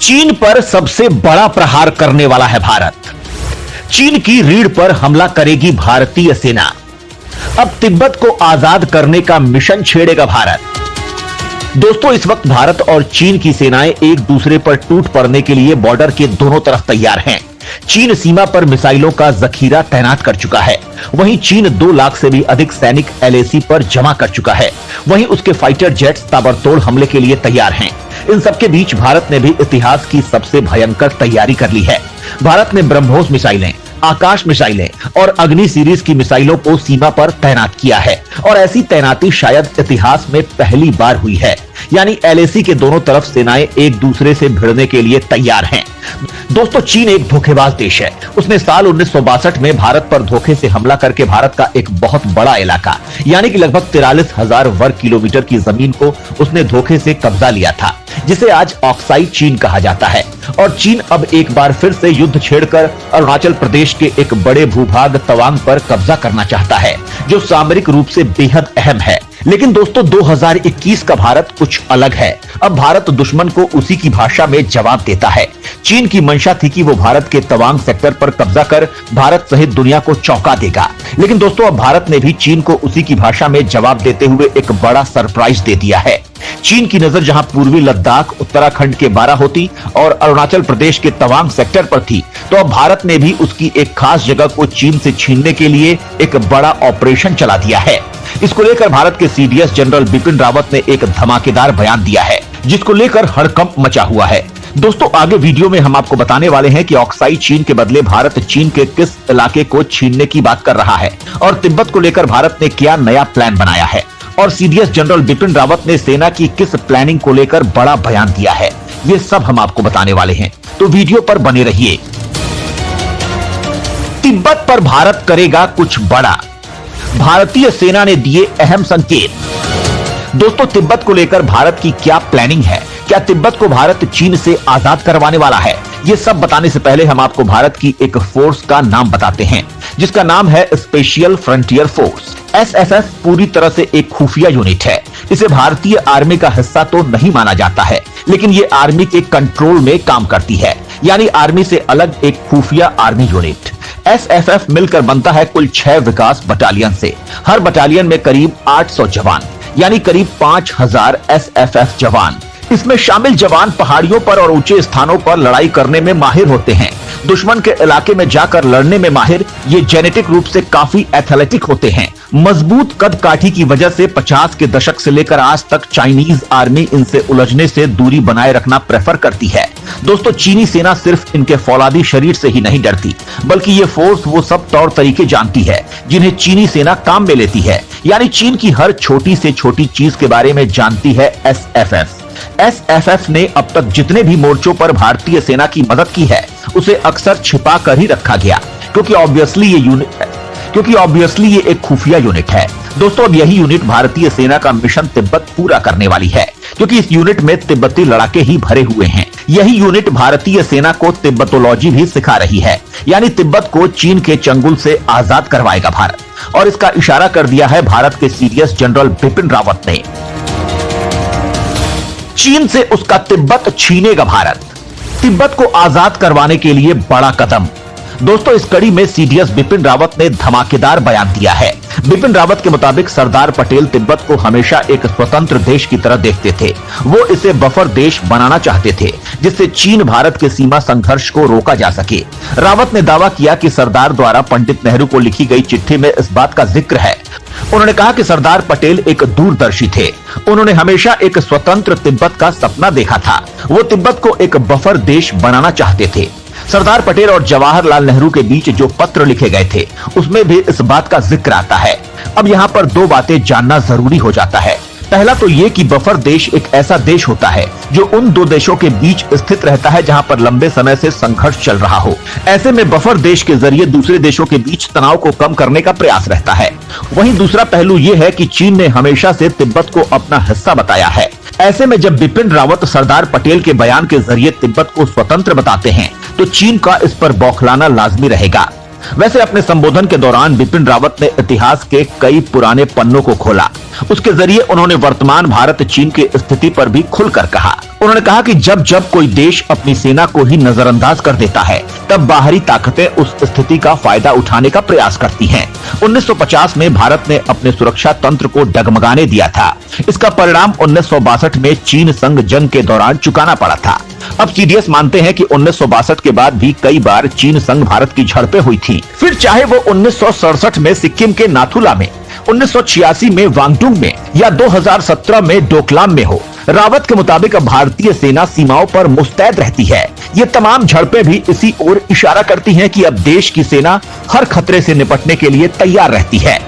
चीन पर सबसे बड़ा प्रहार करने वाला है भारत। चीन की रीढ़ पर हमला करेगी भारतीय सेना। अब तिब्बत को आजाद करने का मिशन छेड़ेगा भारत। दोस्तों, इस वक्त भारत और चीन की सेनाएं एक दूसरे पर टूट पड़ने के लिए बॉर्डर के दोनों तरफ तैयार हैं। चीन सीमा पर मिसाइलों का जखीरा तैनात कर चुका है। वहीं चीन 2 लाख से भी अधिक सैनिक LAC पर जमा कर चुका है। वहीं उसके फाइटर जेट्स ताबड़तोड़ हमले के लिए तैयार हैं। इन सबके बीच भारत ने भी इतिहास की सबसे भयंकर तैयारी कर ली है। भारत ने ब्रह्मोस मिसाइलें, आकाश मिसाइलें और अग्नि सीरीज की मिसाइलों को सीमा पर तैनात किया है और ऐसी तैनाती शायद इतिहास में पहली बार हुई है। यानी LAC के दोनों तरफ सेनाएं एक दूसरे से भिड़ने के लिए तैयार हैं। दोस्तों, चीन एक धोखेबाज देश है। उसने साल 1962 में भारत पर धोखे से हमला करके भारत का एक बहुत बड़ा इलाका यानी कि लगभग 43,000 वर्ग किलोमीटर की जमीन को उसने धोखे से कब्जा लिया था, जिसे आज ऑक्साई चीन कहा जाता है। और चीन अब एक बार फिर से युद्ध छेड़कर अरुणाचल प्रदेश के एक बड़े भूभाग तवांग पर कब्जा करना चाहता है, जो सामरिक रूप से बेहद अहम है। लेकिन दोस्तों, 2021 का भारत कुछ अलग है। अब भारत दुश्मन को उसी की भाषा में जवाब देता है। चीन की मंशा थी कि वो भारत के तवांग सेक्टर पर कब्जा कर भारत सहित दुनिया को चौंका देगा। लेकिन दोस्तों, अब भारत ने भी चीन को उसी की भाषा में जवाब देते हुए एक बड़ा सरप्राइज दे दिया है। चीन की नजर जहां पूर्वी लद्दाख, उत्तराखंड के बाराहोती और अरुणाचल प्रदेश के तवांग सेक्टर पर थी, तो अब भारत ने भी उसकी एक खास जगह को चीन से छीनने के लिए एक बड़ा ऑपरेशन चला दिया है। इसको लेकर भारत के CDS जनरल बिपिन रावत ने एक धमाकेदार बयान दिया है, जिसको लेकर हड़कंप मचा हुआ है। दोस्तों, आगे वीडियो में हम आपको बताने वाले हैं कि ऑक्साई चीन के बदले भारत चीन के किस इलाके को छीनने की बात कर रहा है और तिब्बत को लेकर भारत ने क्या नया प्लान बनाया है और CDS जनरल बिपिन रावत ने सेना की किस प्लानिंग को लेकर बड़ा बयान दिया है। ये सब हम आपको बताने वाले हैं, तो वीडियो पर बने रहिए। तिब्बत पर भारत करेगा कुछ बड़ा, भारतीय सेना ने दिए अहम संकेत। दोस्तों, तिब्बत को लेकर भारत की क्या प्लानिंग है? क्या तिब्बत को भारत चीन से आजाद करवाने वाला है? ये सब बताने से पहले हम आपको भारत की एक फोर्स का नाम बताते हैं, जिसका नाम है स्पेशल फ्रंटियर फोर्स। SFF पूरी तरह से एक खुफिया यूनिट है। इसे भारतीय आर्मी का हिस्सा तो नहीं माना जाता है, लेकिन ये आर्मी के कंट्रोल में काम करती है, यानी आर्मी से अलग एक खुफिया आर्मी यूनिट। SFF मिलकर बनता है कुल 6 विकास बटालियन से। हर बटालियन में करीब 800 जवान, यानी करीब 5,000 SFF जवान। इसमें शामिल जवान पहाड़ियों पर और ऊंचे स्थानों पर लड़ाई करने में माहिर होते हैं। दुश्मन के इलाके में जाकर लड़ने में माहिर ये जेनेटिक रूप से काफी एथलेटिक होते हैं। मजबूत कद काठी की वजह से 50 के दशक से लेकर आज तक चाइनीज आर्मी इनसे उलझने से दूरी बनाए रखना प्रेफर करती है। दोस्तों, चीनी सेना सिर्फ इनके फौलादी शरीर से ही नहीं डरती, बल्कि ये फोर्स वो सब तौर तरीके जानती है जिन्हें चीनी सेना काम में लेती है। यानी चीन की हर छोटी से छोटी चीज के बारे में जानती है SFF। SFF ने अब तक जितने भी मोर्चों पर भारतीय सेना की मदद की है, उसे अक्सर छिपा कर ही रखा गया, क्योंकि ऑब्वियसली ये एक खुफिया यूनिट है। दोस्तों, अब यही यूनिट भारतीय सेना का मिशन तिब्बत पूरा करने वाली है, क्योंकि इस यूनिट में तिब्बती लड़ाके ही भरे हुए हैं। यही यूनिट भारतीय सेना को तिब्बतोलॉजी भी सिखा रही है, यानी तिब्बत को चीन के चंगुल से आजाद करवाएगा भारत। और इसका इशारा कर दिया है भारत के CDS जनरल बिपिन रावत ने। चीन से उसका तिब्बत छीनेगा भारत। तिब्बत को आजाद करवाने के लिए बड़ा कदम। दोस्तों, इस कड़ी में CDS बिपिन रावत ने धमाकेदार बयान दिया है। बिपिन रावत के मुताबिक सरदार पटेल तिब्बत को हमेशा एक स्वतंत्र देश की तरह देखते थे। वो इसे बफर देश बनाना चाहते थे, जिससे चीन भारत के सीमा संघर्ष को रोका जा सके। रावत ने दावा किया कि सरदार द्वारा पंडित नेहरू को लिखी गई चिट्ठी में इस बात का जिक्र है। उन्होंने कहा कि सरदार पटेल एक दूरदर्शी थे। उन्होंने हमेशा एक स्वतंत्र तिब्बत का सपना देखा था। वो तिब्बत को एक बफर देश बनाना चाहते थे। सरदार पटेल और जवाहरलाल नेहरू के बीच जो पत्र लिखे गए थे, उसमें भी इस बात का जिक्र आता है। अब यहाँ पर 2 बातें जानना जरूरी हो जाता है। पहला तो ये कि बफर देश एक ऐसा देश होता है जो उन 2 देशों के बीच स्थित रहता है जहां पर लंबे समय से संघर्ष चल रहा हो। ऐसे में बफर देश के जरिए दूसरे देशों के बीच तनाव को कम करने का प्रयास रहता है। वहीं दूसरा पहलू ये है कि चीन ने हमेशा से तिब्बत को अपना हिस्सा बताया है। ऐसे में जब बिपिन रावत सरदार पटेल के बयान के जरिए तिब्बत को स्वतंत्र बताते हैं, तो चीन का इस पर बौखलाना लाजमी रहेगा। वैसे अपने संबोधन के दौरान बिपिन रावत ने इतिहास के कई पुराने पन्नों को खोला। उसके जरिए उन्होंने वर्तमान भारत चीन की स्थिति पर भी खुलकर कहा। उन्होंने कहा कि जब जब कोई देश अपनी सेना को ही नजरअंदाज कर देता है, तब बाहरी ताकतें उस स्थिति का फायदा उठाने का प्रयास करती हैं। 1950 में भारत ने अपने सुरक्षा तंत्र को डगमगाने दिया था। इसका परिणाम 1962 में चीन संग जंग के दौरान चुकाना पड़ा था। अब सीडीएस मानते हैं कि 1962 के बाद भी कई बार चीन संग भारत की झड़पें हुई थी। फिर चाहे वो 1967 में सिक्किम के नाथुला में, 1986 में वांगडुंग में या 2017 में डोकलाम में हो, रावत के मुताबिक अब भारतीय सेना सीमाओं पर मुस्तैद रहती है। ये तमाम झड़पें भी इसी ओर इशारा करती हैं कि अब देश की सेना हर खतरे से निपटने के लिए तैयार रहती है।